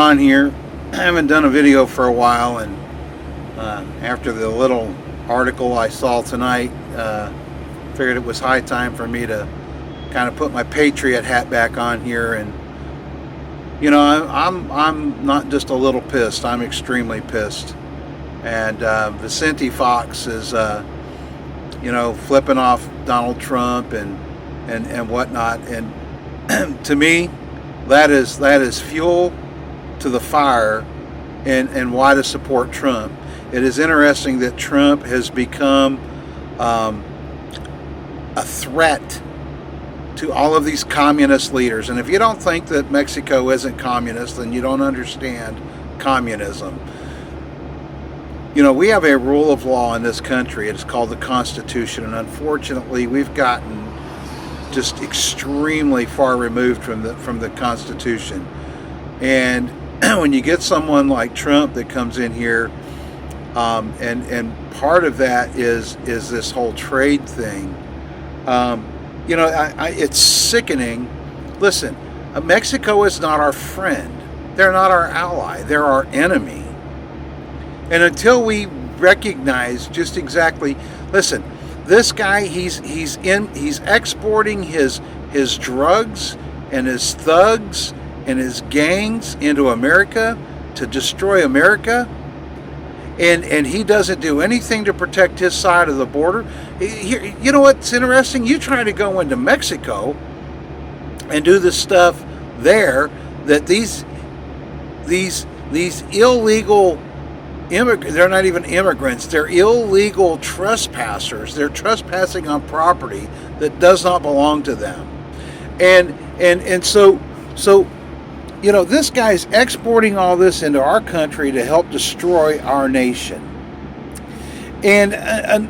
on here. I haven't done a video for a while, and after the little article I saw tonight, figured it was high time for me to kind of put my patriot hat back on here. And you know, I'm not just a little pissed. I'm extremely pissed. And Vicente Fox is flipping off Donald Trump and whatnot. And to me, that is fuel to the fire and why to support Trump. It is interesting that Trump has become a threat to all of these communist leaders. And if you don't think that Mexico isn't communist, then you don't understand communism. You know, we have a rule of law in this country. It's called the Constitution, and unfortunately we've gotten just extremely far removed from the Constitution. And when you get someone like Trump that comes in here, and part of that is this whole trade thing. It's sickening. Listen, Mexico is not our friend. They're not our ally. They're our enemy. And until we recognize just exactly, listen, this guy, he's exporting his drugs and his thugs and his gangs into America to destroy America. And he doesn't do anything to protect his side of the border. You know what's interesting? You try to go into Mexico and do the stuff there that these illegal immigrants, they're not even immigrants, they're illegal trespassers. They're trespassing on property that does not belong to them. And so you know, this guy's exporting all this into our country to help destroy our nation. And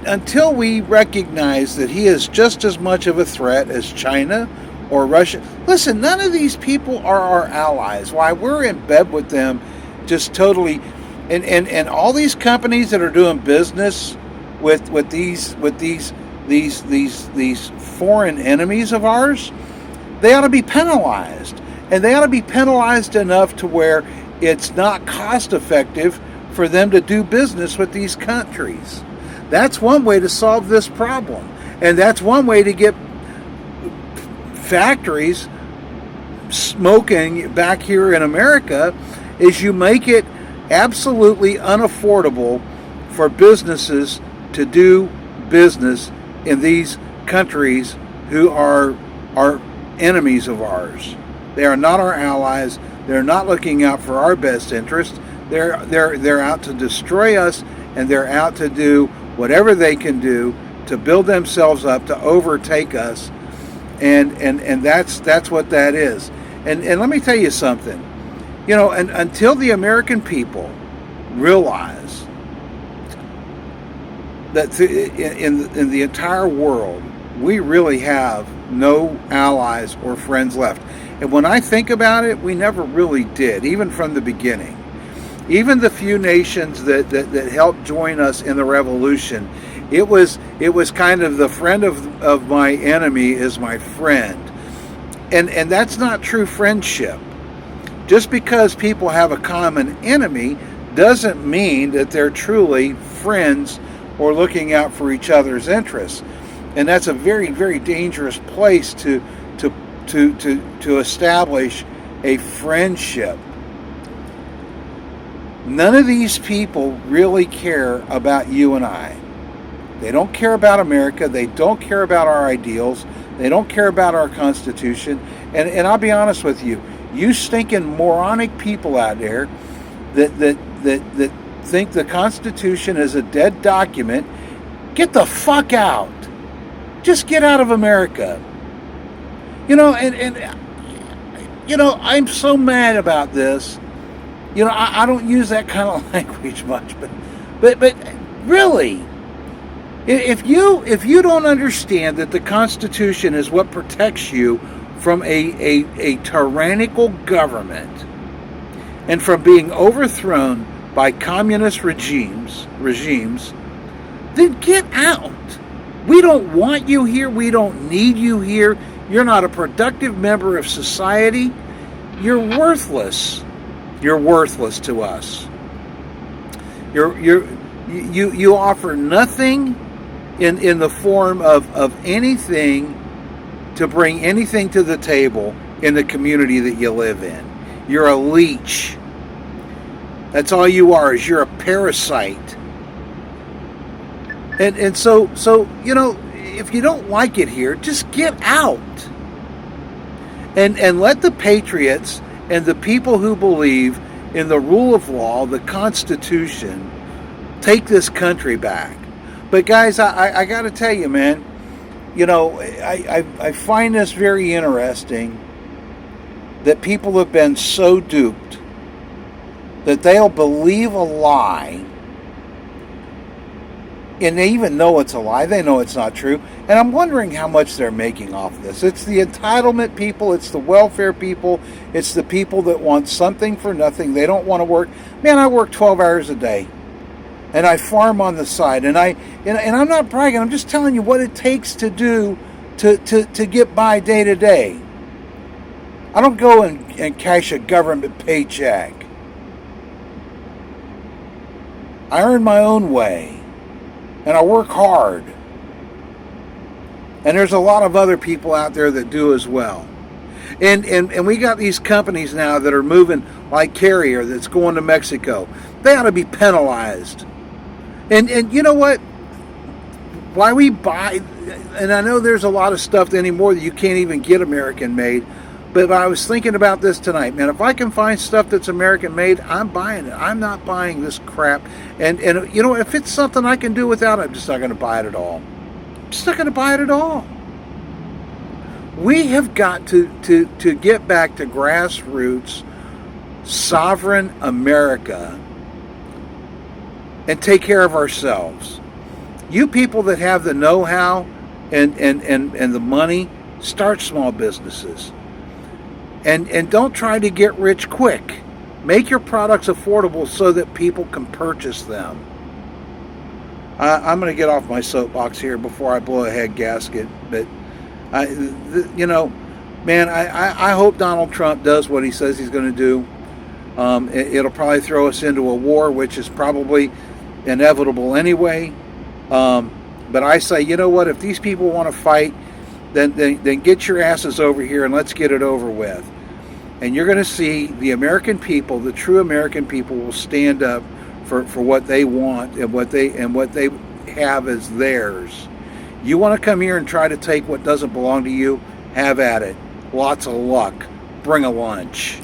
until we recognize that he is just as much of a threat as China or Russia, listen, none of these people are our allies. Why? We're in bed with them just totally. And all these companies that are doing business with these foreign enemies of ours, they ought to be penalized. And they ought to be penalized enough to where it's not cost effective for them to do business with these countries. That's one way to solve this problem. And that's one way to get factories smoking back here in America, is you make it absolutely unaffordable for businesses to do business in these countries who are enemies of ours. They are not our allies. They're not looking out for our best interest. They're out to destroy us, and they're out to do whatever they can do to build themselves up, to overtake us. And that's what that is. And let me tell you something. You know, and until the American people realize that in the entire world, we really have no allies or friends left. And when I think about it, we never really did, even from the beginning. Even the few nations that helped join us in the revolution, it was kind of the friend of my enemy is my friend. And that's not true friendship. Just because people have a common enemy doesn't mean that they're truly friends or looking out for each other's interests. And that's a very, very dangerous place to establish a friendship. None of these people really care about you and I. They don't care about America. They don't care about our ideals. They don't care about our Constitution. And I'll be honest with you, you stinking moronic people out there that think the Constitution is a dead document, get the fuck out. Just get out of America. You know, and you know, I'm so mad about this. You know, I don't use that kind of language much, but really, if you don't understand that the Constitution is what protects you from a tyrannical government and from being overthrown by communist regimes, then get out. We don't want you here. We don't need you here. You're not a productive member of society. You're worthless. You're worthless to us. You offer nothing in the form of anything to bring anything to the table in the community that you live in. You're a leech. That's all you are, is you're a parasite. And so if you don't like it here, just get out. And let the patriots and the people who believe in the rule of law, the Constitution, take this country back. But guys, I got to tell you, man, I find this very interesting that people have been so duped that they'll believe a lie, and they even know it's a lie. They know it's not true. And I'm wondering how much they're making off of this. It's the entitlement people. It's the welfare people. It's the people that want something for nothing. They don't want to work. Man, I work 12 hours a day. And I farm on the side. And I'm not bragging. I'm just telling you what it takes to do to get by day to day. I don't go and cash a government paycheck. I earn my own way. And I work hard. And there's a lot of other people out there that do as well. And we got these companies now that are moving, like Carrier, that's going to Mexico. They ought to be penalized. And you know what? Why we buy, and I know there's a lot of stuff anymore that you can't even get American made, but I was thinking about this tonight, man. If I can find stuff that's American made, I'm buying it. I'm not buying this crap. And if it's something I can do without, I'm just not going to buy it at all. I'm just not going to buy it at all. We have got to get back to grassroots, sovereign America and take care of ourselves. You people that have the know-how and the money, start small businesses. And don't try to get rich quick. Make your products affordable so that people can purchase them. I'm going to get off my soapbox here before I blow a head gasket. But, man, I hope Donald Trump does what he says he's going to do. It'll probably throw us into a war, which is probably inevitable anyway. But I say, you know what? If these people want to fight, then get your asses over here and let's get it over with. And you're going to see the American people, the true American people, will stand up for what they want and what they have as theirs. You want to come here and try to take what doesn't belong to you? Have at it. Lots of luck. Bring a lunch.